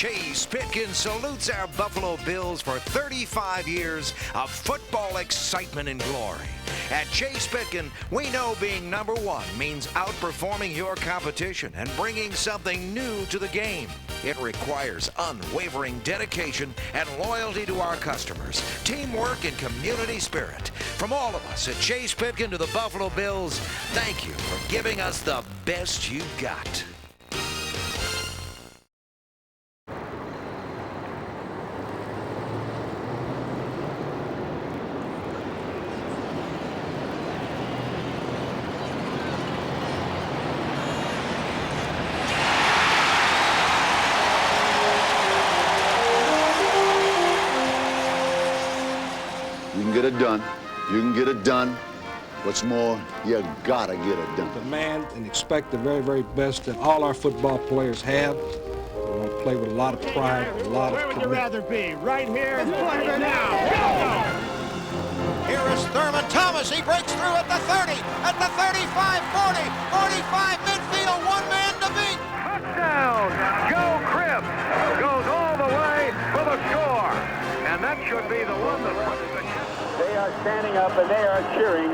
Chase Pitkin salutes our Buffalo Bills for 35 years of football excitement and glory. At Chase Pitkin, we know being number one means outperforming your competition and bringing something new to the game. It requires unwavering dedication and loyalty to our customers, teamwork and community spirit. From all of us at Chase Pitkin to the Buffalo Bills, thank you for giving us the best you got. You can get it done. You can get it done. What's more, you gotta get it done. Demand and expect the very, very best that all our football players have. We want to play with a lot of pride, a lot of commitment. Where would you rather be? Right here? Right now. Go! Here is Thurman Thomas. He breaks through at the 30, at the 35, 40, 45, midfield, one man to beat. Touchdown! Joe Cribb goes all the way for the score. And that should be the one that puts the... They are standing up and they are cheering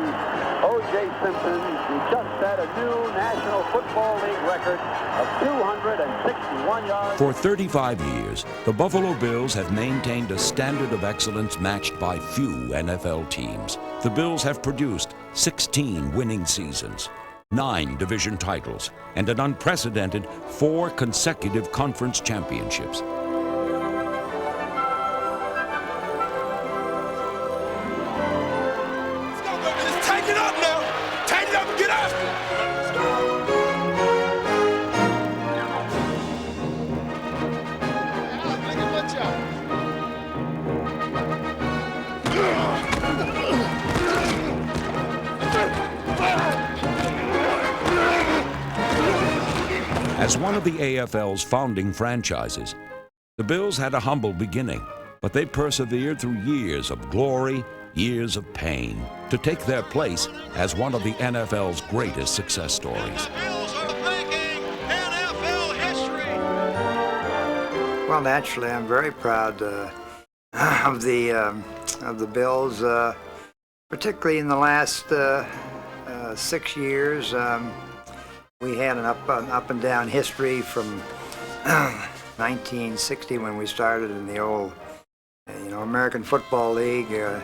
O.J. Simpson, who just set a new National Football League record of 261 yards. For 35 years, the Buffalo Bills have maintained a standard of excellence matched by few NFL teams. The Bills have produced 16 winning seasons, 9 division titles, and an unprecedented 4 consecutive conference championships. As one of the AFL's founding franchises, the Bills had a humble beginning, but they persevered through years of glory, years of pain, to take their place as one of the NFL's greatest success stories. The Bills are making NFL history. Well, naturally, I'm very proud of the Bills, particularly in the last 6 years. We had an up and down history from 1960 when we started in the old, American Football League. Had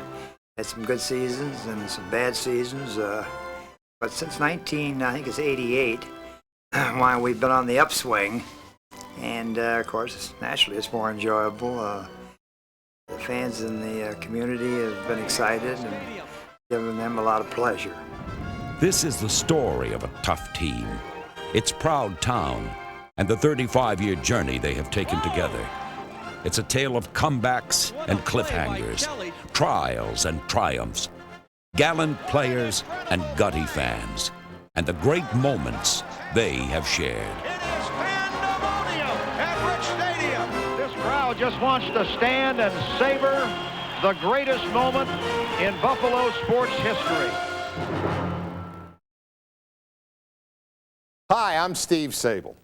some good seasons and some bad seasons. But since 88, why we've been on the upswing, and of course, naturally, it's more enjoyable. The fans in the community have been excited and given them a lot of pleasure. This is the story of a tough team, its proud town, and the 35-year journey they have taken together. It's a tale of comebacks and cliffhangers, trials and triumphs, gallant players and gutty fans, and the great moments they have shared. It is pandemonium at Rich Stadium. This crowd just wants to stand and savor the greatest moment in Buffalo sports history. Hi, I'm Steve Sable.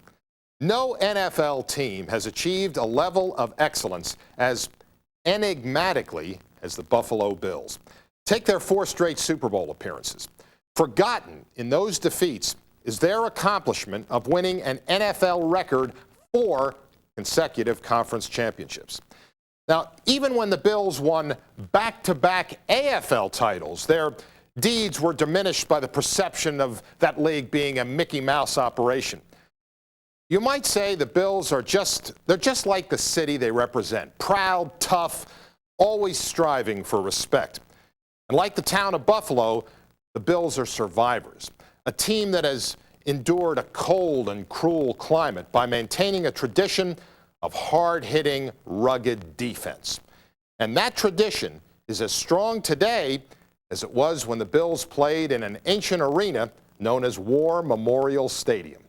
No NFL team has achieved a level of excellence as enigmatically as the Buffalo Bills. Take their 4 straight Super Bowl appearances. Forgotten in those defeats is their accomplishment of winning an NFL record 4 consecutive conference championships. Now, even when the Bills won back-to-back AFL titles, their deeds were diminished by the perception of that league being a Mickey Mouse operation. You might say the Bills are just like the city they represent, proud, tough, always striving for respect. And like the town of Buffalo, the Bills are survivors, a team that has endured a cold and cruel climate by maintaining a tradition of hard-hitting, rugged defense. And that tradition is as strong today as it was when the Bills played in an ancient arena known as War Memorial Stadium.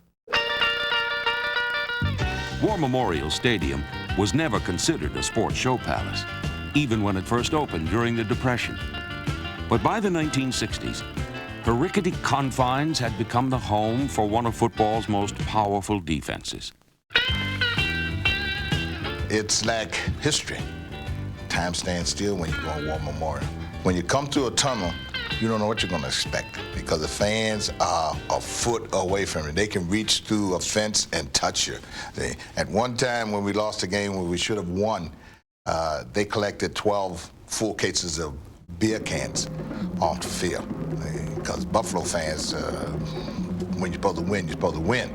War Memorial Stadium was never considered a sports show palace, even when it first opened during the Depression. But by the 1960s, the rickety confines had become the home for one of football's most powerful defenses. It's like history. Time stands still when you go on War Memorial. When you come through a tunnel, you don't know what you're going to expect because the fans are a foot away from you. They can reach through a fence and touch you. At one time when we lost a game where we should have won, they collected 12 full cases of beer cans off the field. Because Buffalo fans, when you're supposed to win, you're supposed to win.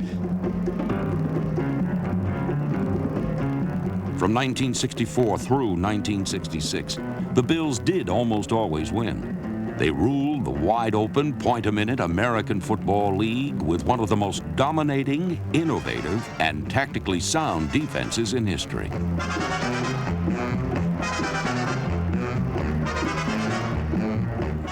From 1964 through 1966, the Bills did almost always win. They ruled the wide-open, point-a-minute American Football League with one of the most dominating, innovative, and tactically sound defenses in history.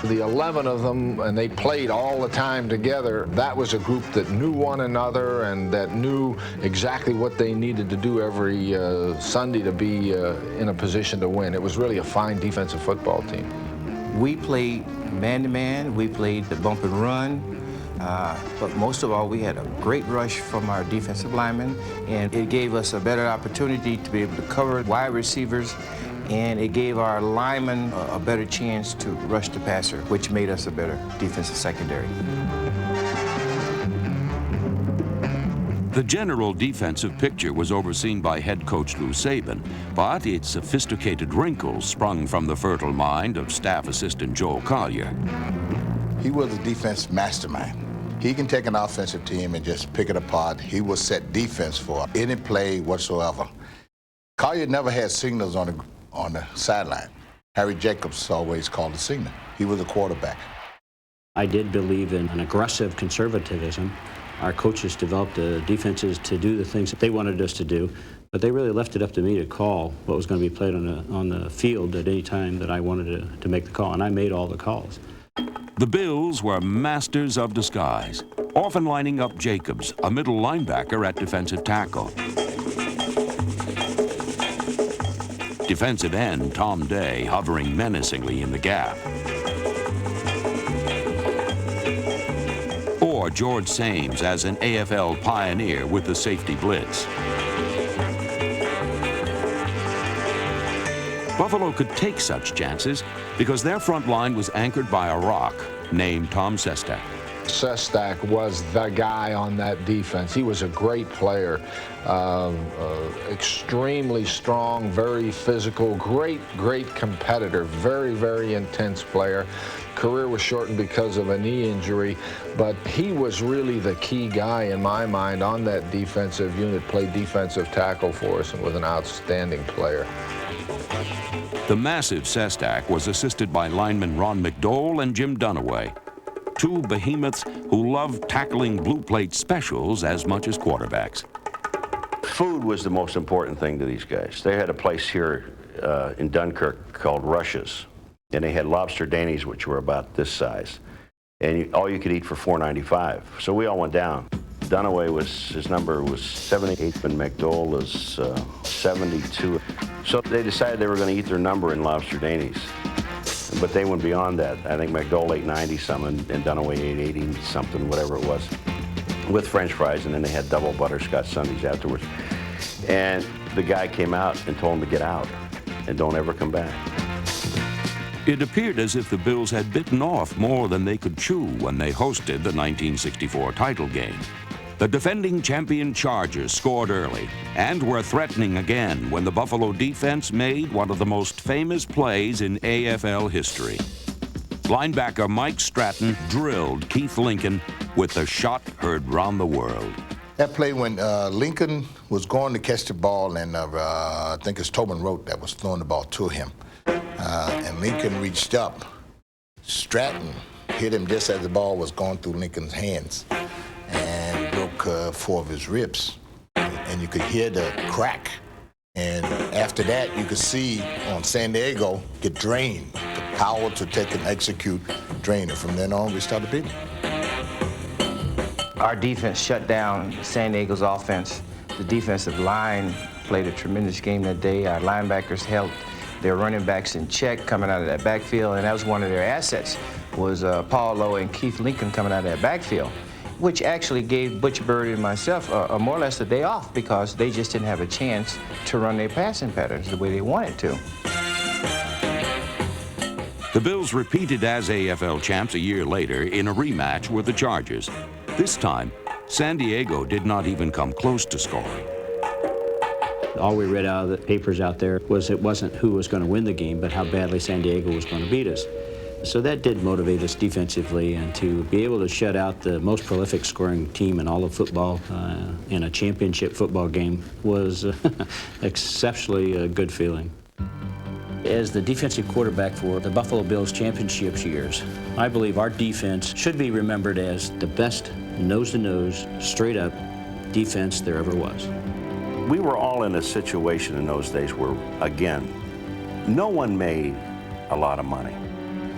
The 11 of them, and they played all the time together. That was a group that knew one another and that knew exactly what they needed to do every Sunday to be in a position to win. It was really a fine defensive football team. We played man-to-man, we played the bump and run, but most of all, we had a great rush from our defensive linemen, and it gave us a better opportunity to be able to cover wide receivers, and it gave our linemen a better chance to rush the passer, which made us a better defensive secondary. The general defensive picture was overseen by head coach Lou Saban, but its sophisticated wrinkles sprung from the fertile mind of staff assistant Joe Collier. He was a defense mastermind. He can take an offensive team and just pick it apart. He will set defense for any play whatsoever. Collier never had signals on the sideline. Harry Jacobs always called the signal. He was a quarterback. I did believe in an aggressive conservatism. Our coaches developed defenses to do the things that they wanted us to do, but they really left it up to me to call what was going to be played on the field at any time that I wanted to make the call, and I made all the calls. The Bills were masters of disguise, often lining up Jacobs, a middle linebacker, at defensive tackle. Defensive end Tom Day hovering menacingly in the gap. Or George Sames as an AFL pioneer with the safety blitz. Buffalo could take such chances because their front line was anchored by a rock named Tom Sestak. Sestak was the guy on that defense. He was a great player, extremely strong, very physical, great competitor, very intense player. Career was shortened because of a knee injury, but he was really the key guy in my mind on that defensive unit, played defensive tackle for us and was an outstanding player. The massive Sestak was assisted by linemen Ron McDole and Jim Dunaway, two behemoths who loved tackling blue plate specials as much as quarterbacks. Food was the most important thing to these guys. They had a place here in Dunkirk called Rush's, and they had lobster Dainies, which were about this size, and all you could eat for $4.95. So we all went down. Dunaway his number was 78, and McDole was 72. So they decided they were going to eat their number in lobster Dainies. But they went beyond that. I think McDole ate 90-something and Dunaway ate 80-something, whatever it was, with French fries, and then they had double butterscotch sundaes afterwards. And the guy came out and told him to get out and don't ever come back. It appeared as if the Bills had bitten off more than they could chew when they hosted the 1964 title game. The defending champion Chargers scored early and were threatening again when the Buffalo defense made one of the most famous plays in AFL history. Linebacker Mike Stratton drilled Keith Lincoln with a shot heard round the world. That play when Lincoln was going to catch the ball, and I think it's Tobin Rote that was throwing the ball to him. And Lincoln reached up. Stratton hit him just as the ball was going through Lincoln's hands and broke 4 of his ribs. And you could hear the crack. And after that, you could see on San Diego get drained. The power to take and execute drained. And from then on, we started beating. Our defense shut down San Diego's offense. The defensive line played a tremendous game that day. Our linebackers held their running backs in check coming out of that backfield, and that was one of their assets, was Paul Lowe and Keith Lincoln coming out of that backfield. which actually gave Butch Bird and myself more or less a day off because they just didn't have a chance to run their passing patterns the way they wanted to. The Bills repeated as AFL champs a year later in a rematch with the Chargers. This time, San Diego did not even come close to scoring. All we read out of the papers out there was it wasn't who was going to win the game, but how badly San Diego was going to beat us. So that did motivate us defensively, and to be able to shut out the most prolific scoring team in all of football in a championship football game was exceptionally a good feeling. As the defensive quarterback for the Buffalo Bills championships years, I believe our defense should be remembered as the best nose-to-nose, straight-up defense there ever was. We were all in a situation in those days where, again, no one made a lot of money.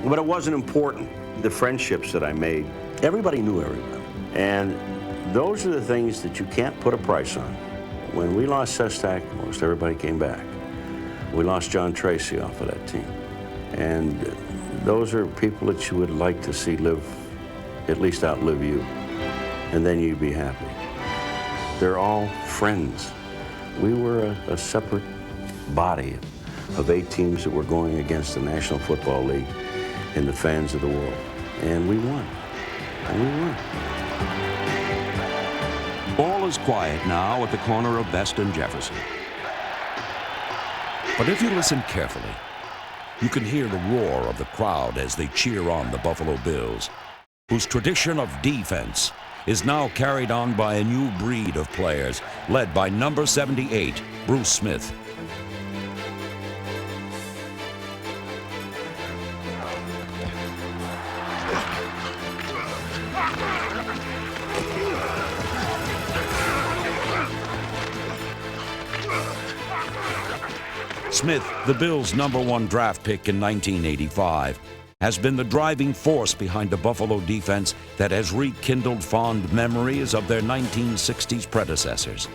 But it wasn't important. The friendships that I made, everybody knew everybody. And those are the things that you can't put a price on. When we lost Sestak, most everybody came back. We lost John Tracy off of that team. And those are people that you would like to see live, at least outlive you. And then you'd be happy. They're all friends. We were a separate body of 8 teams that were going against the National Football League and the fans of the world. And we won. And we won. All is quiet now at the corner of Best and Jefferson. But if you listen carefully, you can hear the roar of the crowd as they cheer on the Buffalo Bills, whose tradition of defense is now carried on by a new breed of players, led by number 78, Bruce Smith. Smith, the Bills' #1 draft pick in 1985, has been the driving force behind the Buffalo defense that has rekindled fond memories of their 1960s predecessors.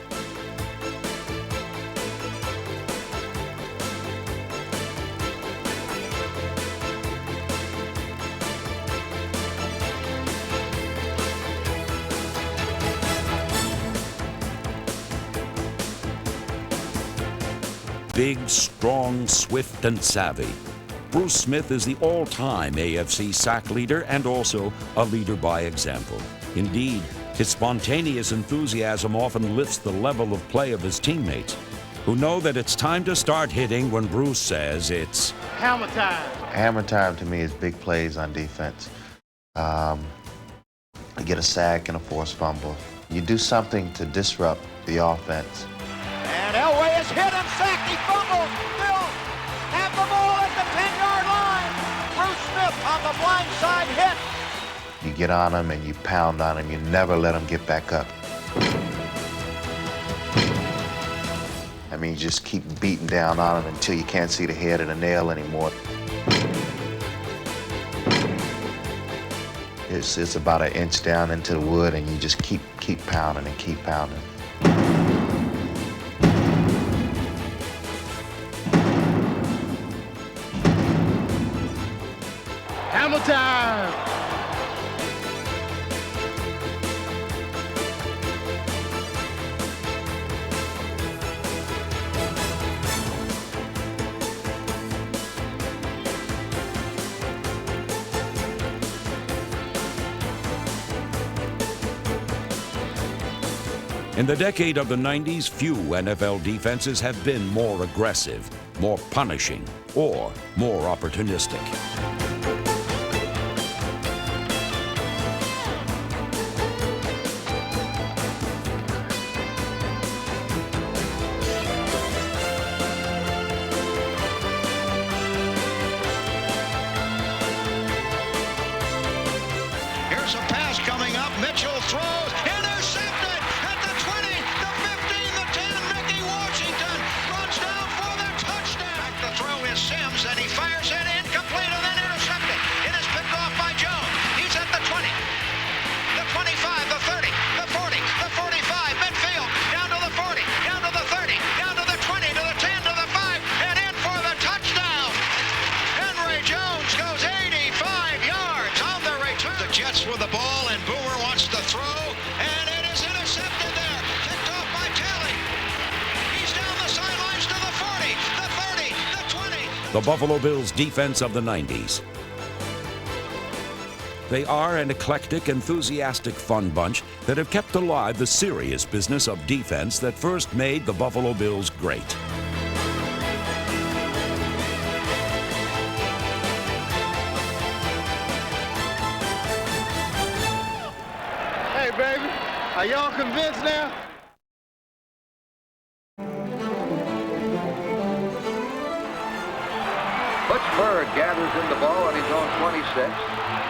Big, strong, swift, and savvy, Bruce Smith is the all-time AFC sack leader and also a leader by example. Indeed, his spontaneous enthusiasm often lifts the level of play of his teammates, who know that it's time to start hitting when Bruce says it's hammer time. Hammer time to me is big plays on defense. You get a sack and a forced fumble. You do something to disrupt the offense. And Elway is hit and sacked. He fumbled. Bills have the ball at the 10-yard line. Bruce Smith on the blind side hit. You get on them and you pound on them. You never let them get back up. I mean, you just keep beating down on them until you can't see the head of the nail anymore. It's about an inch down into the wood, and you just keep pounding and keep pounding. Hammer time! In the decade of the 90s, few NFL defenses have been more aggressive, more punishing, or more opportunistic. Here's a pass coming up. Mitchell throws. Intercepted at the 20, the 15, the 10. Mickey Washington runs down for the touchdown. Back to throw is Sims, and he fires it incomplete and then intercepted. It is picked off by Jones. He's at the 20, the 25, the 30, the 40, the 45, midfield, down to the 40, down to the 30, down to the 20, to the 10, to the 5, and in for the touchdown. Henry Jones goes 85 yards on the return. The Jets with the ball, and Boomer wants to throw. the Buffalo Bills defense of the 90s. They are an eclectic, enthusiastic, fun bunch that have kept alive the serious business of defense that first made the Buffalo Bills great. Hey, baby, are y'all convinced now? Butch Bird gathers in the ball on his own 26,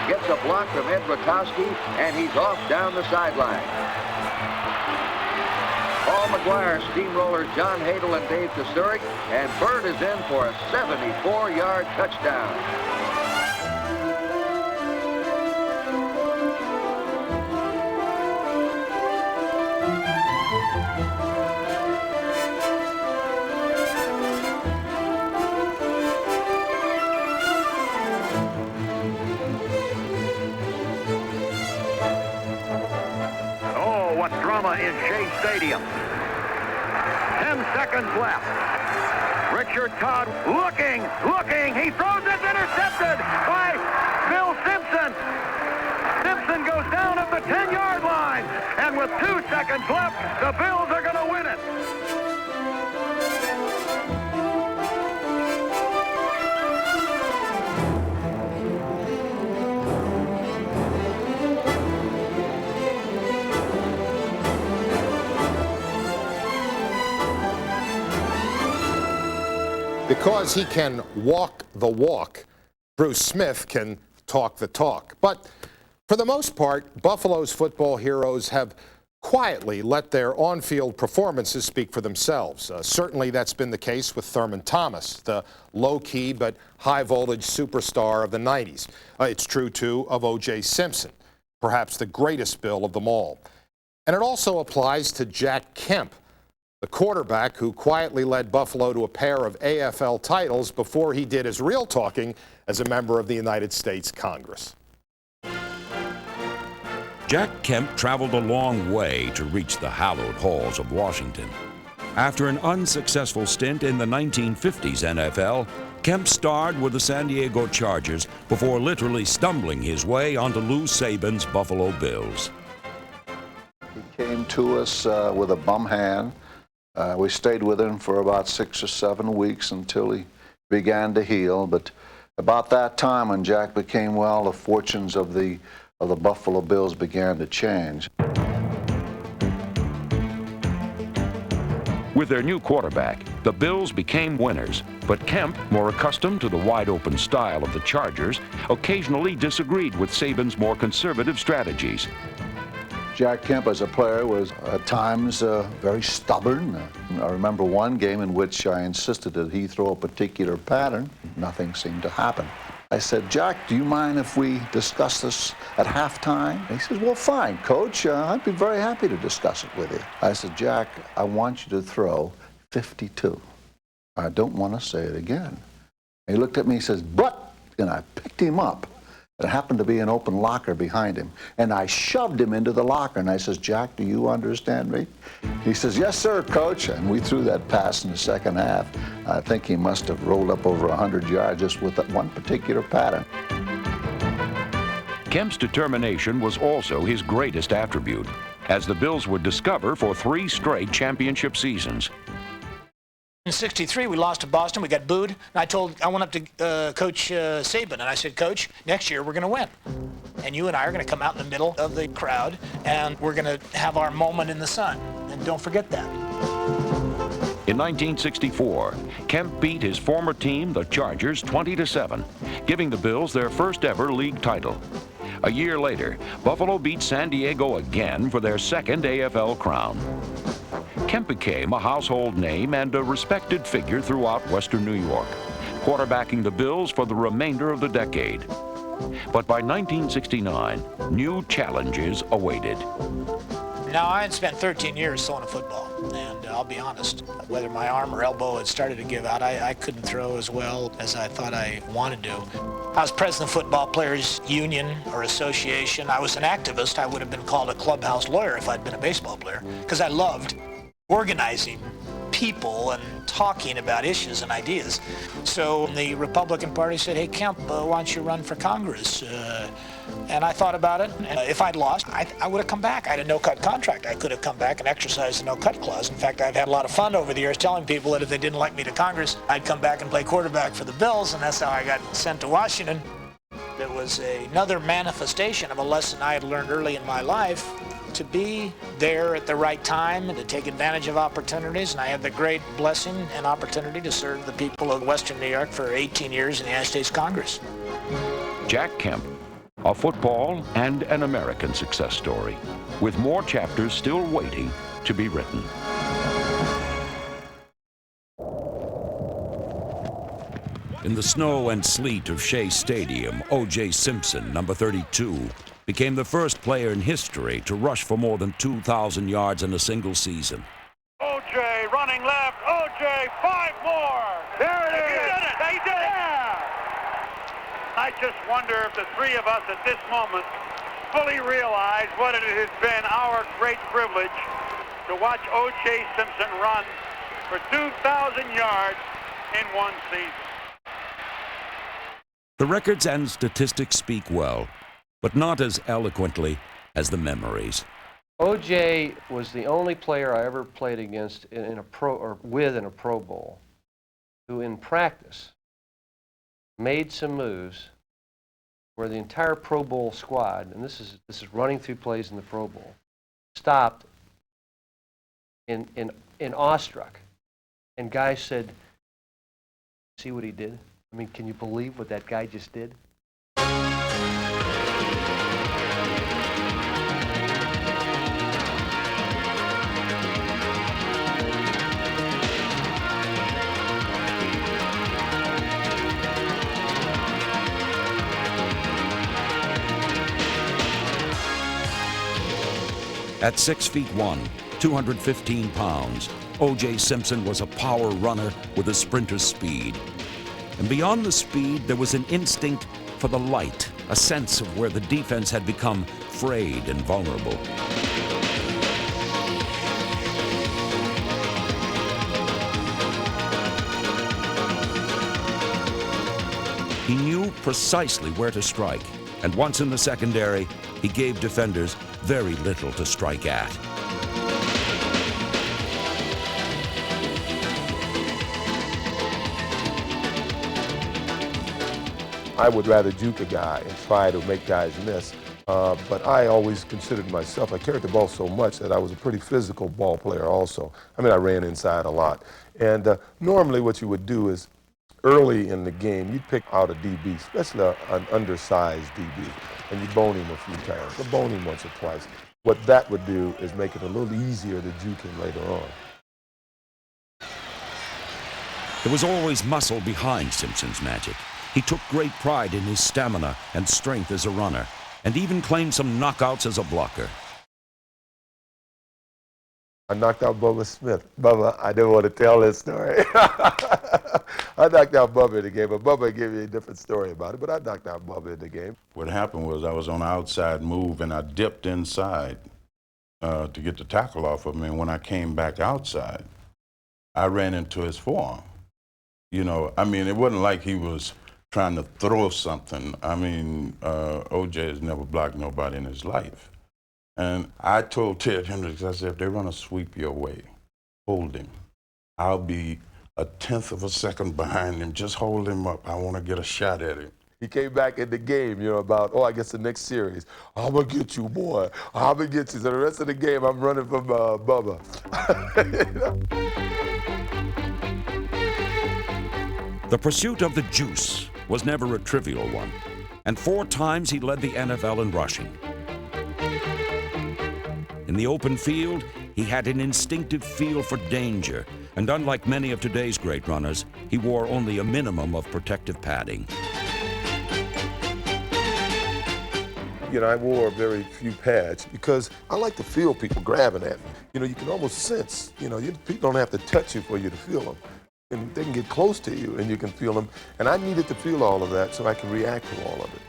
gets a block from Ed Rotowski, and he's off down the sideline. Paul McGuire steamrollers John Hadel and Dave Kasturic, and Bird is in for a 74-yard touchdown. In Shea Stadium. 10 seconds left. Richard Todd looking. He throws it, intercepted by Bill Simpson. Simpson goes down at the 10-yard line. And with 2 seconds left, the Bills are going to win it. Because he can walk the walk, Bruce Smith can talk the talk. But for the most part, Buffalo's football heroes have quietly let their on-field performances speak for themselves. Certainly that's been the case with Thurman Thomas, the low-key but high-voltage superstar of the 90s. It's true, too, of O.J. Simpson, perhaps the greatest Bill of them all. And it also applies to Jack Kemp, the quarterback who quietly led Buffalo to a pair of AFL titles before he did his real talking as a member of the United States Congress. Jack Kemp traveled a long way to reach the hallowed halls of Washington. After an unsuccessful stint in the 1950s NFL, Kemp starred with the San Diego Chargers before literally stumbling his way onto Lou Saban's Buffalo Bills. He came to us with a bum hand. We stayed with him for about 6 or 7 weeks until he began to heal. But about that time, when Jack became well, the fortunes of the Buffalo Bills began to change. With their new quarterback, the Bills became winners, but Kemp, more accustomed to the wide-open style of the Chargers, occasionally disagreed with Saban's more conservative strategies. Jack Kemp as a player was at times very stubborn. I remember one game in which I insisted that he throw a particular pattern. Nothing seemed to happen. I said, Jack, do you mind if we discuss this at halftime? He says, well, fine, Coach. I'd be very happy to discuss it with you. I said, Jack, I want you to throw 52. I don't want to say it again. And he looked at me and says, but, and I picked him up. There happened to be an open locker behind him, and I shoved him into the locker, and I says, Jack, do you understand me? He says, yes, sir, Coach, and we threw that pass in the second half. I think he must have rolled up over 100 yards just with that one particular pattern. Kemp's determination was also his greatest attribute, as the Bills would discover for 3 straight championship seasons. In '63, we lost to Boston. We got booed. And I went up to Coach Saban, and I said, Coach, next year we're going to win. And you and I are going to come out in the middle of the crowd, and we're going to have our moment in the sun. And don't forget that. In 1964, Kemp beat his former team, the Chargers, 20-7, giving the Bills their first ever league title. A year later, Buffalo beat San Diego again for their second AFL crown. Kemp became a household name and a respected figure throughout Western New York, quarterbacking the Bills for the remainder of the decade. But by 1969, new challenges awaited. Now, I had spent 13 years throwing a football, and I'll be honest, whether my arm or elbow had started to give out, I couldn't throw as well as I thought I wanted to. I was president of Football Players Union or Association. I was an activist. I would have been called a clubhouse lawyer if I'd been a baseball player, because I loved organizing people and talking about issues and ideas. So the Republican Party said, hey, Kemp, why don't you run for Congress? And I thought about it. And if I'd lost, I would have come back. I had a no-cut contract. I could have come back and exercised the no-cut clause. In fact, I've had a lot of fun over the years telling people that if they didn't like me to Congress, I'd come back and play quarterback for the Bills, and that's how I got sent to Washington. It was another manifestation of a lesson I had learned early in my life, to be there at the right time and to take advantage of opportunities. And I had the great blessing and opportunity to serve the people of Western New York for 18 years in the United States Congress. Jack Kemp, a football and an American success story, with more chapters still waiting to be written. In the snow and sleet of Shea Stadium, O.J. Simpson, number 32, became the first player in history to rush for more than 2,000 yards in a single season. O.J. running left. O.J. 5 more. There it is. He did it. He did it. Yeah. I just wonder if the three of us at this moment fully realize what it has been our great privilege to watch O.J. Simpson run for 2,000 yards in one season. The records and statistics speak well, but not as eloquently as the memories. O.J. was the only player I ever played against in a Pro Bowl who, in practice, made some moves where the entire Pro Bowl squad, and this is running through plays in the Pro Bowl, stopped in awestruck, and guys said, "See what he did? I mean, can you believe what that guy just did?" At 6'1", 215 pounds, O.J. Simpson was a power runner with a sprinter's speed. And beyond the speed, there was an instinct for the light, a sense of where the defense had become frayed and vulnerable. He knew precisely where to strike, and once in the secondary, he gave defenders very little to strike at. I would rather juke a guy and try to make guys miss, but I always considered myself, I carried the ball so much that I was a pretty physical ball player also. I mean, I ran inside a lot. And normally what you would do is, early in the game, you'd pick out a DB, especially an undersized DB, and you'd bone him a few times, but bone him once or twice. What that would do is make it a little easier to juke him later on. There was always muscle behind Simpson's magic. He took great pride in his stamina and strength as a runner, and even claimed some knockouts as a blocker. I knocked out Bubba Smith. Bubba, I didn't want to tell this story. I knocked out Bubba in the game, but Bubba gave me a different story about it, but I knocked out Bubba in the game. What happened was I was on an outside move, and I dipped inside to get the tackle off of me, and when I came back outside, I ran into his forearm. You know, I mean, it wasn't like he was trying to throw something. I mean, O.J. has never blocked nobody in his life. And I told Ted Hendricks, I said, if they run a sweep your way, hold him. I'll be a tenth of a second behind him. Just hold him up. I want to get a shot at him. He came back in the game, you know, about, oh, I guess the next series. I'm going to get you, boy. I'm going to get you. So the rest of the game, I'm running from Bubba. The pursuit of the juice was never a trivial one, and 4 times he led the NFL in rushing. In the open field, he had an instinctive feel for danger, and unlike many of today's great runners, he wore only a minimum of protective padding. You know, I wore very few pads because I like to feel people grabbing at me. You know, you can almost sense, you know, people don't have to touch you for you to feel them. And they can get close to you and you can feel them. And I needed to feel all of that so I can react to all of it.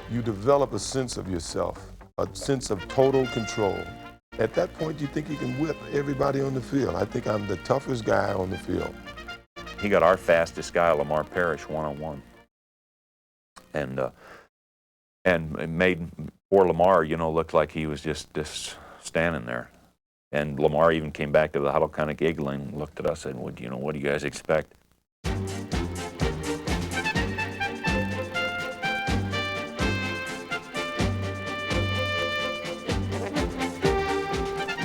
You develop a sense of yourself a sense of total control. At that point, you think you can whip everybody on the field. I think I'm the toughest guy on the field. He got our fastest guy, Lamar Parrish, one-on-one. And made poor Lamar, you know, look like he was just standing there. And Lamar even came back to the huddle kind of giggling, looked at us and said, you know, what do you guys expect?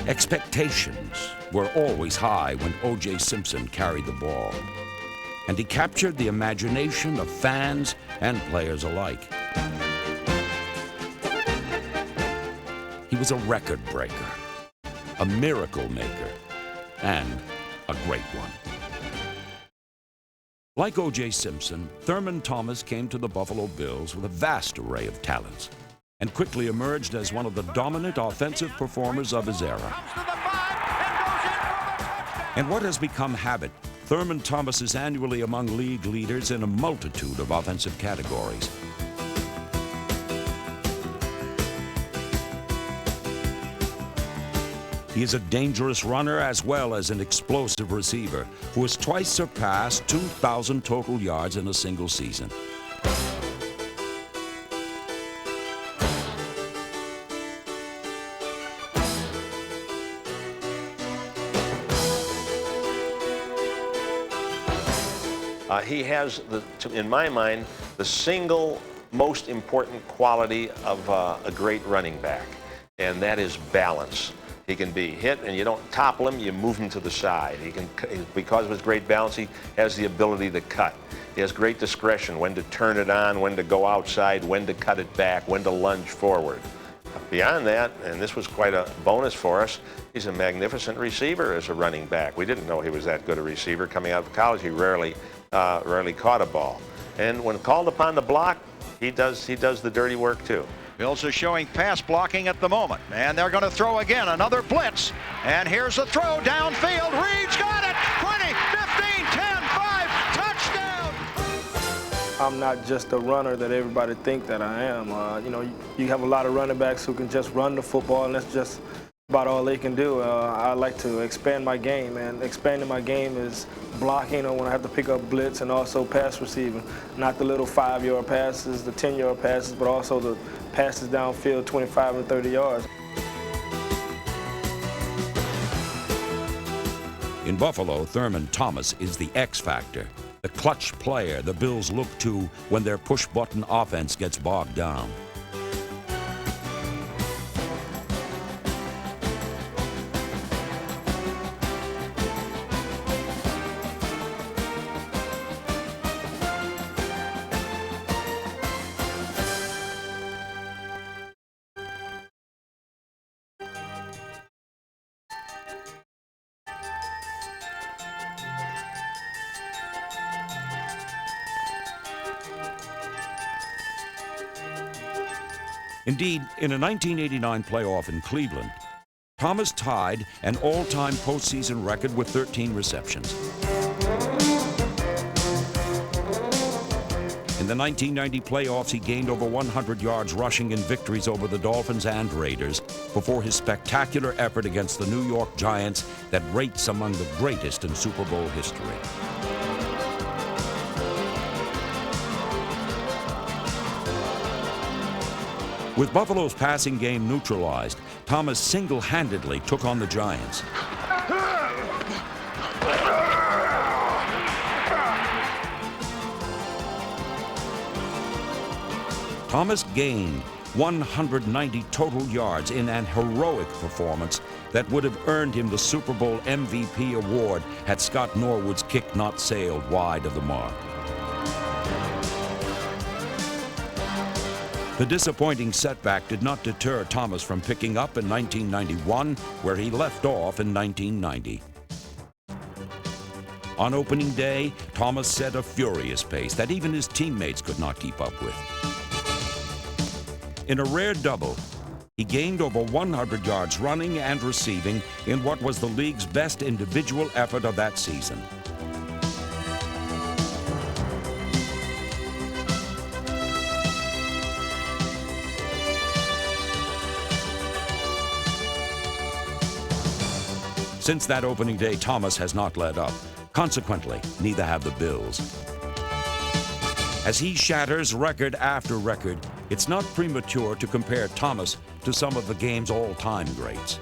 Expectations were always high when O.J. Simpson carried the ball, and he captured the imagination of fans and players alike. He was a record breaker, a miracle maker, and a great one. Like O.J. Simpson, Thurman Thomas came to the Buffalo Bills with a vast array of talents and quickly emerged as one of the dominant offensive performers of his era. And what has become habit, Thurman Thomas is annually among league leaders in a multitude of offensive categories. He is a dangerous runner as well as an explosive receiver who has twice surpassed 2,000 total yards in a single season. He has, in my mind, the single most important quality of a great running back, and that is balance. He can be hit, and you don't topple him, you move him to the side. He can, because of his great balance, he has the ability to cut. He has great discretion when to turn it on, when to go outside, when to cut it back, when to lunge forward. Beyond that, and this was quite a bonus for us, he's a magnificent receiver as a running back. We didn't know he was that good a receiver. Coming out of college, he rarely caught a ball. And when called upon to block, he does the dirty work too. Bills are showing pass blocking at the moment, and they're going to throw again, another blitz. And here's a throw downfield. Reed's got it. 20, 15, 10, 5, touchdown. I'm not just a runner that everybody think that I am. You know, you have a lot of running backs who can just run the football, and that's just about all they can do. I like to expand my game, and expanding my game is blocking or when I have to pick up blitz, and also pass receiving. Not the little 5-yard passes, the 10-yard passes, but also the passes downfield 25 and 30 yards. In Buffalo, Thurman Thomas is the X factor, the clutch player the Bills look to when their push-button offense gets bogged down. Indeed, in a 1989 playoff in Cleveland, Thomas tied an all-time postseason record with 13 receptions. In the 1990 playoffs, he gained over 100 yards rushing in victories over the Dolphins and Raiders before his spectacular effort against the New York Giants that rates among the greatest in Super Bowl history. With Buffalo's passing game neutralized, Thomas single-handedly took on the Giants. Thomas gained 190 total yards in an heroic performance that would have earned him the Super Bowl MVP award had Scott Norwood's kick not sailed wide of the mark. The disappointing setback did not deter Thomas from picking up in 1991, where he left off in 1990. On opening day, Thomas set a furious pace that even his teammates could not keep up with. In a rare double, he gained over 100 yards running and receiving in what was the league's best individual effort of that season. Since that opening day, Thomas has not let up. Consequently, neither have the Bills. As he shatters record after record, it's not premature to compare Thomas to some of the game's all-time greats.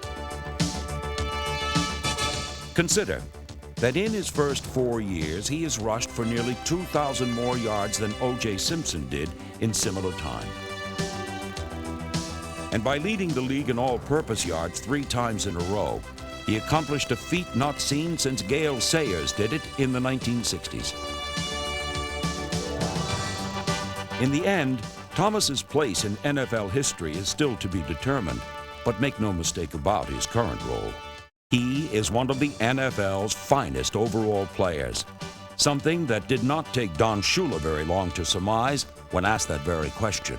Consider that in his first 4 years, he has rushed for nearly 2,000 more yards than O.J. Simpson did in similar time. And by leading the league in all-purpose yards 3 times in a row, he accomplished a feat not seen since Gale Sayers did it in the 1960s. In the end, Thomas's place in NFL history is still to be determined, but make no mistake about his current role. He is one of the NFL's finest overall players, something that did not take Don Shula very long to surmise when asked that very question.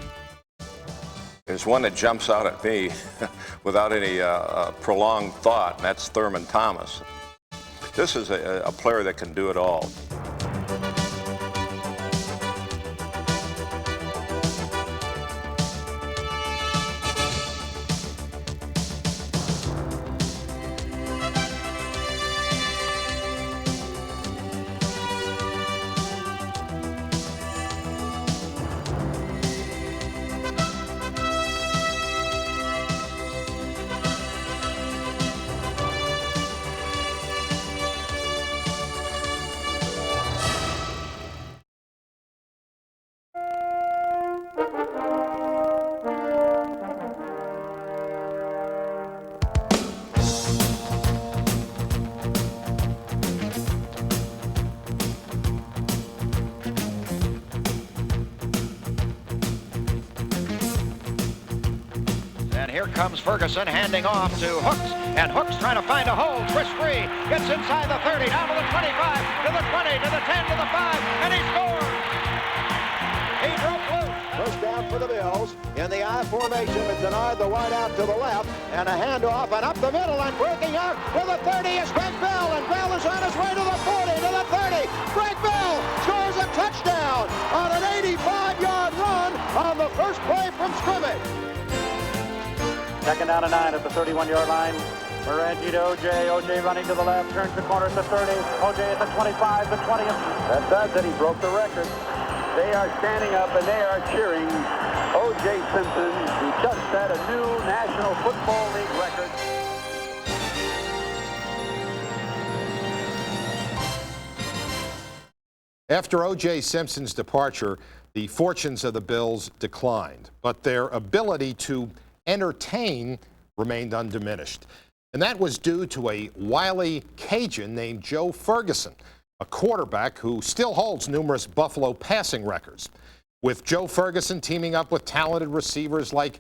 There's one that jumps out at me without any prolonged thought, and that's Thurman Thomas. This is a player that can do it all. Here comes Ferguson handing off to Hooks, and Hooks trying to find a hole, twist free, gets inside the 30, down to the 25, to the 20, to the 10, to the 5, and he scores! He broke loose. First down for the Bills. In the I formation, it's denied the wide out to the left, and a handoff, and up the middle, and breaking out to the 30 is Greg Bell, and Bell is on his way to the 40, to the 30. Greg Bell scores a touchdown on an 85-yard run on the first play from scrimmage. Second down and 9 at the 31-yard line. Morangi to O.J. O.J. running to the left, turns the corner at the 30. O.J. at the 25, the 20. That does it. He broke the record. They are standing up and they are cheering O.J. Simpson, who just set a new National Football League record. After O.J. Simpson's departure, the fortunes of the Bills declined, but their ability to entertain remained undiminished. And that was due to a wily Cajun named Joe Ferguson, a quarterback who still holds numerous Buffalo passing records. With Joe Ferguson teaming up with talented receivers like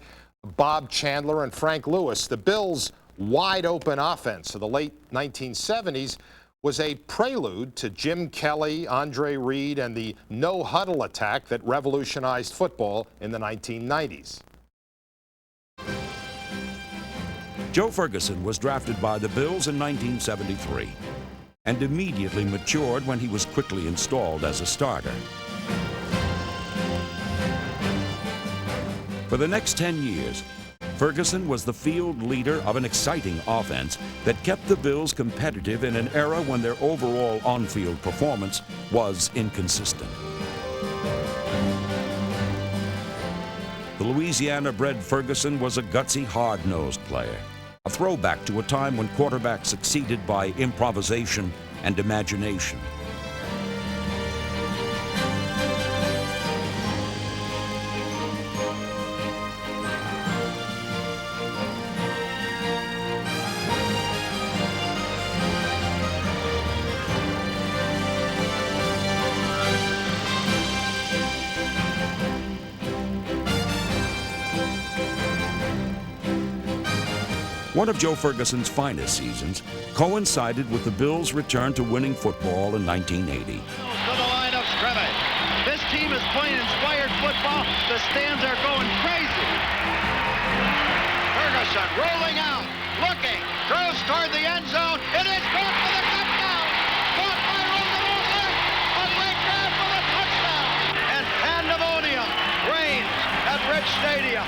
Bob Chandler and Frank Lewis, the Bills' wide-open offense of the late 1970s was a prelude to Jim Kelly, Andre Reed, and the no-huddle attack that revolutionized football in the 1990s. Joe Ferguson was drafted by the Bills in 1973 and immediately matured when he was quickly installed as a starter. For the next 10 years, Ferguson was the field leader of an exciting offense that kept the Bills competitive in an era when their overall on-field performance was inconsistent. The Louisiana-bred Ferguson was a gutsy, hard-nosed player, a throwback to a time when quarterbacks succeeded by improvisation and imagination. One of Joe Ferguson's finest seasons coincided with the Bills' return to winning football in 1980. To the line of scrimmage. This team is playing inspired football. The stands are going crazy. Ferguson rolling out, looking, throws toward the end zone. It is caught for the touchdown. Caught by Rosenberg. A big grab for the touchdown. And pandemonium reigns at Rich Stadium.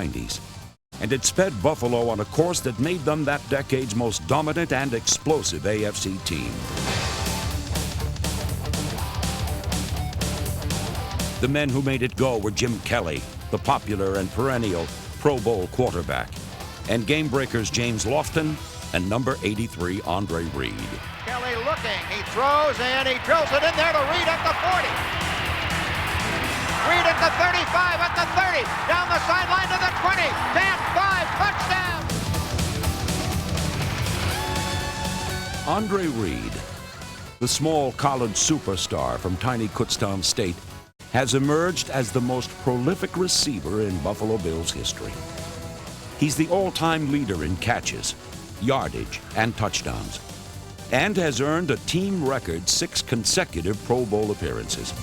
90s. And it sped Buffalo on a course that made them that decade's most dominant and explosive AFC team. The men who made it go were Jim Kelly, the popular and perennial Pro Bowl quarterback, and game breakers James Lofton and number 83 Andre Reed. Kelly looking, he throws and he drills it in there to Reed at the 40. Reed at the 35, at the 30, down the sideline to the 20, 10, 5, touchdown! Andre Reed, the small college superstar from tiny Kutztown State, has emerged as the most prolific receiver in Buffalo Bills history. He's the all-time leader in catches, yardage, and touchdowns, and has earned a team record 6 consecutive Pro Bowl appearances.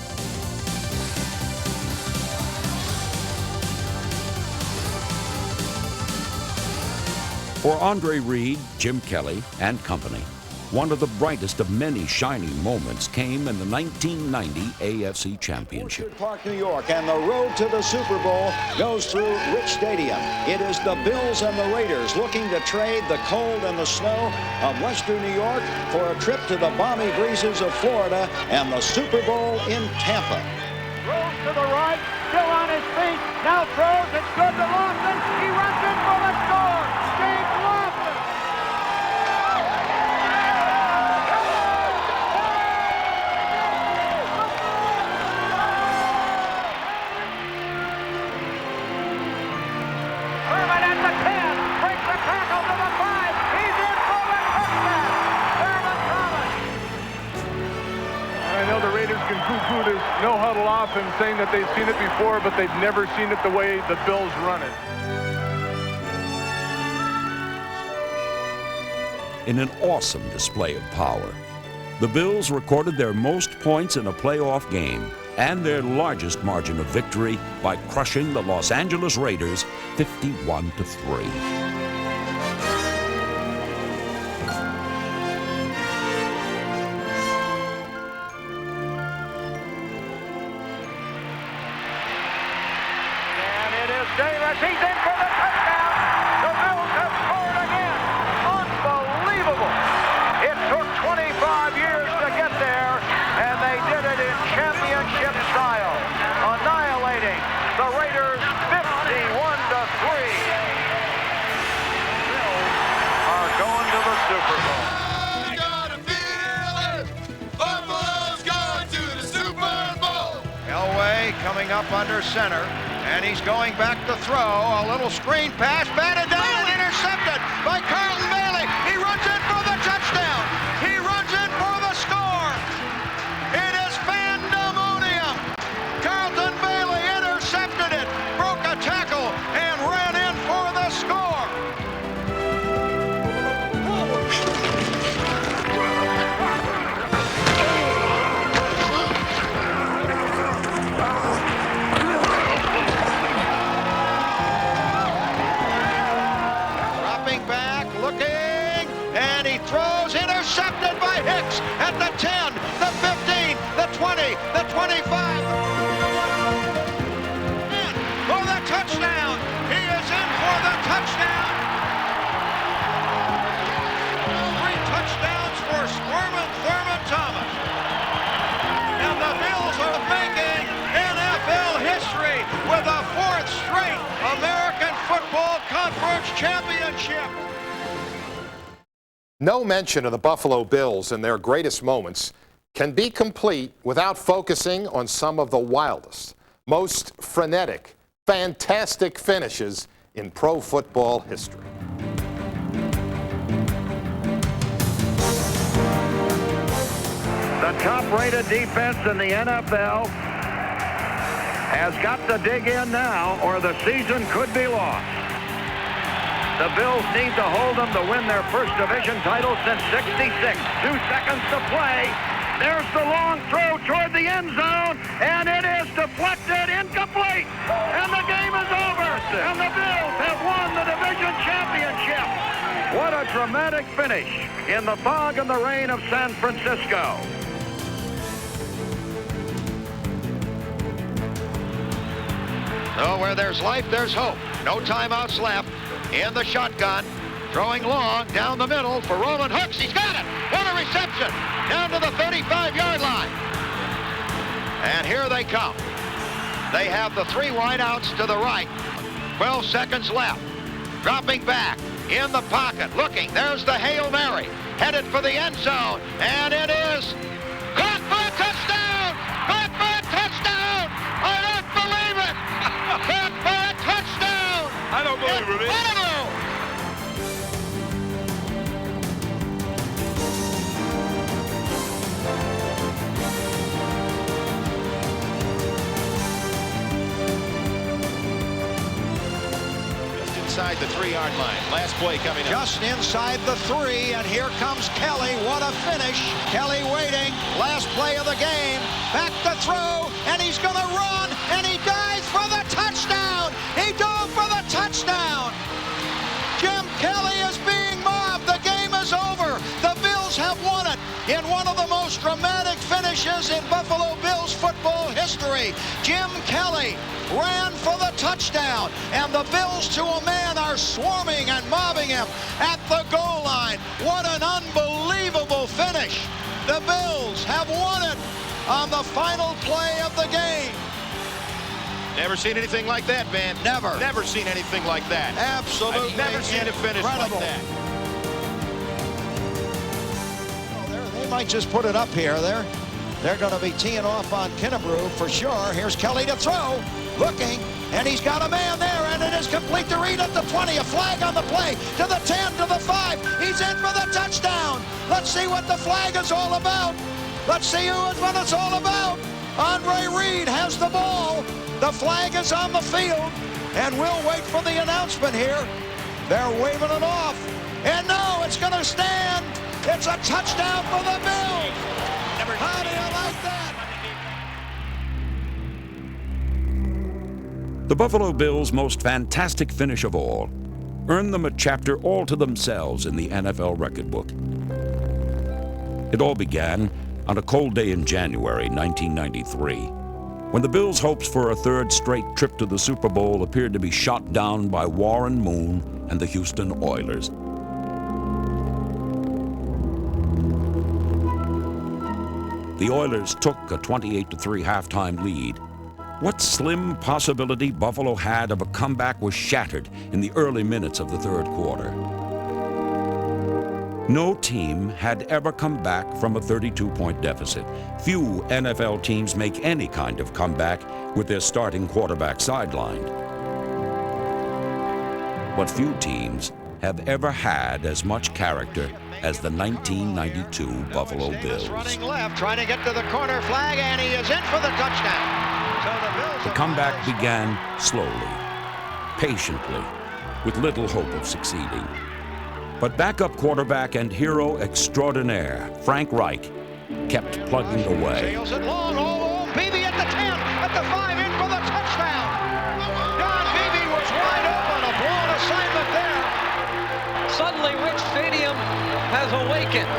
For Andre Reed, Jim Kelly, and company, one of the brightest of many shining moments came in the 1990 AFC Championship. Orchard Park, New York, and the road to the Super Bowl goes through Rich Stadium. It is the Bills and the Raiders looking to trade the cold and the snow of Western New York for a trip to the balmy breezes of Florida and the Super Bowl in Tampa. Rolls to the right, still on his feet, now throws, it's good to Lofton, he runs in for the score, James Lofton! Thurman at the 10, breaks the tackle to the 5, he's in for the touchdown, Thurman Thomas! I know the Raiders can poo-poo this no-huddle offense, saying that they've seen it before, but they've never seen it the way the Bills run it. In an awesome display of power, the Bills recorded their most points in a playoff game and their largest margin of victory by crushing the Los Angeles Raiders 51-3. Davis, he's in for the touchdown. The Bills have scored again. Unbelievable. It took 25 years to get there, and they did it in championship style, annihilating the Raiders 51-3. Bills are going to the Super Bowl. Buffalo's going to the Super Bowl. Elway coming up under center. And he's going back to throw. A little screen pass, batted down and intercepted by Carlton Bailey. He runs in for the touchdown. He runs in for the score. It is pandemonium. Carlton Bailey intercepted it, broke a tackle, and ran in for the score. Throws intercepted by Hicks at the 10, the 15, the 20, the 25. In for the touchdown. He is in for the touchdown. 3 touchdowns for Thurman Thomas. championship. No mention of the Buffalo Bills and their greatest moments can be complete without focusing on some of the wildest, most frenetic, fantastic finishes in pro football history. The top-rated defense in the NFL has got to dig in now, or the season could be lost. The Bills need to hold them to win their first division title since '66. 2 seconds to play. There's the long throw toward the end zone, and it is deflected, incomplete, and the game is over, and the Bills have won the division championship. What a dramatic finish in the fog and the rain of San Francisco. So where there's life, there's hope. No timeouts left. In the shotgun, throwing long down the middle for Roland Hooks. He's got it. What a reception. Down to the 35-yard line. And here they come. They have the 3 wideouts to the right. 12 seconds left. Dropping back in the pocket, looking. There's the Hail Mary. Headed for the end zone. And it is caught for a touchdown. Caught for a touchdown. I don't believe it. Caught for a touchdown. I don't believe it. Inside the 3-yard line. Last play coming up. Just inside the 3, and here comes Kelly. What a finish. Kelly waiting. Last play of the game. Back to throw, and he's going to run, and he dives for the touchdown. He dove for the touchdown. Jim Kelly is being mobbed. The game is over. The Bills have won it in one of the most dramatic finishes in Buffalo Bills football history. Jim Kelly ran for the touchdown, and the Bills to a man are swarming and mobbing him at the goal line. What an unbelievable finish. The Bills have won it on the final play of the game. Never seen anything like that, Van. Never. Never seen anything like that. Absolutely I've never seen a finish like that. Oh, they might just put it up here. They're going to be teeing off on Kennebrew for sure. Here's Kelly to throw. Looking, and he's got a man there, and it is complete to Reed at the 20. A flag on the play, to the 10, to the 5. He's in for the touchdown. Let's see what the flag is all about. Let's see what it's all about. Andre Reed has the ball. The flag is on the field, and we'll wait for the announcement here. They're waving it off, and no, it's going to stand. It's a touchdown for the Bills. How do you like that? The Buffalo Bills' most fantastic finish of all earned them a chapter all to themselves in the NFL record book. It all began on a cold day in January 1993, when the Bills' hopes for a third straight trip to the Super Bowl appeared to be shot down by Warren Moon and the Houston Oilers. The Oilers took a 28-3 halftime lead. What slim possibility Buffalo had of a comeback was shattered in the early minutes of the third quarter. No team had ever come back from a 32-point deficit. Few NFL teams make any kind of comeback with their starting quarterback sidelined. But few teams have ever had as much character as the 1992 Buffalo Bills. Running left, trying to get to the corner flag, and he is in for the touchdown. So the comeback began slowly, patiently, with little hope of succeeding. But backup quarterback and hero extraordinaire, Frank Reich, kept plugging away. Sails it long, Beebe at the 10, at the 5, in for the touchdown. Don Beebe was wide open, a blown assignment there. Suddenly, Rich Stadium has awakened.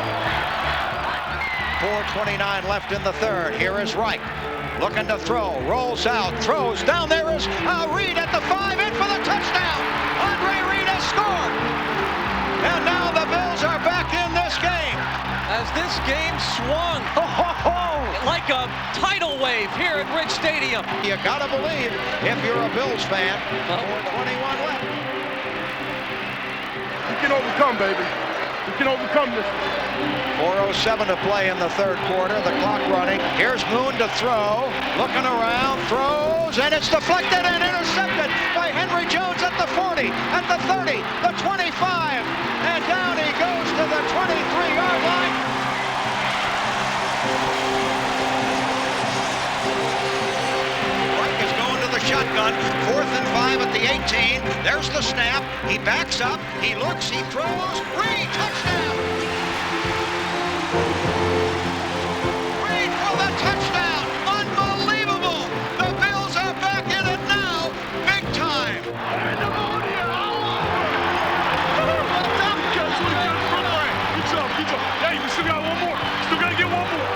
4:29 left in the third. Here is Reich, looking to throw, rolls out, throws. Down there is Reed at the 5, in for the touchdown. Andre Reed has scored. And now the Bills are back in this game. As this game swung like a tidal wave here at Rich Stadium. You gotta believe if you're a Bills fan. 4:21 left. can overcome, baby. We can overcome this. 4:07 to play in the third quarter. The clock running. Here's Moon to throw. Looking around, throws, and it's deflected and intercepted by Henry Jones at the 40, at the 30, the 25, and down he goes to the 23-yard line. Reich is going to the shotgun. 4th and 5 at the 18. There's the snap. He backs up. He looks. He throws. Reed, touchdown. Reed for the touchdown. Unbelievable. The Bills are back in it now. Big time. Hey, we still got one more. Still got to get one more.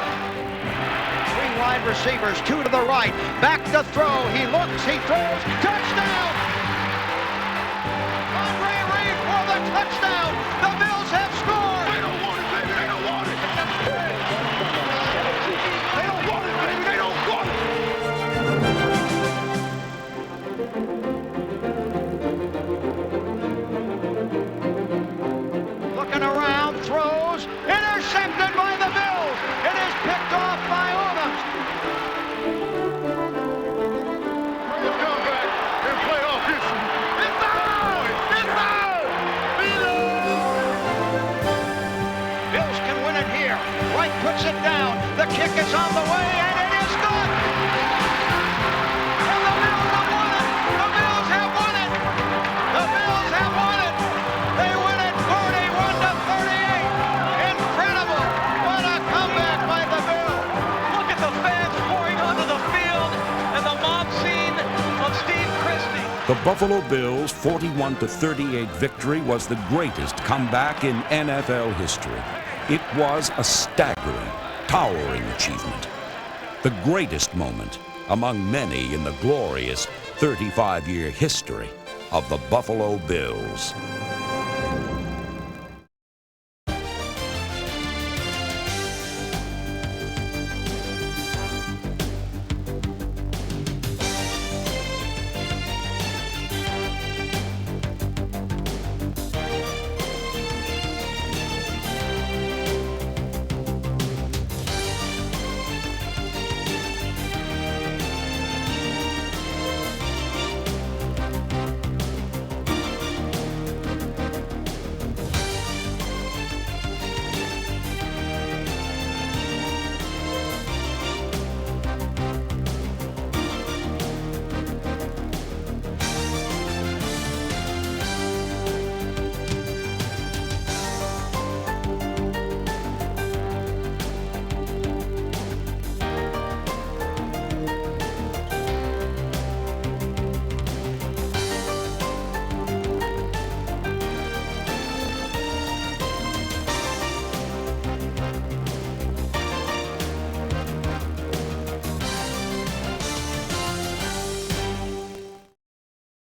3 wide receivers, 2 to the right. Back to throw. He looks. He throws. Touchdown. Andre Reed for the touchdown. The Bills have scored. They don't want it, baby. They don't want it. They don't want it, baby. They don't want it. Looking around, throws, intercepted by the Bills. It is picked off by Odom. Let's come back and play off history. It's out! It's out! Bills can win it here. Wright puts it down. The kick is on the way, and it is good. And the Bills have won it. The Bills have won it. The Bills have won it. They win it 41-38. Incredible. What a comeback by the Bills. Look at the fans pouring onto the field and the mob scene of Steve Christie. The Buffalo Bills' 41-38 victory was the greatest comeback in NFL history. It was a staggering, towering achievement. The greatest moment among many in the glorious 35-year history of the Buffalo Bills.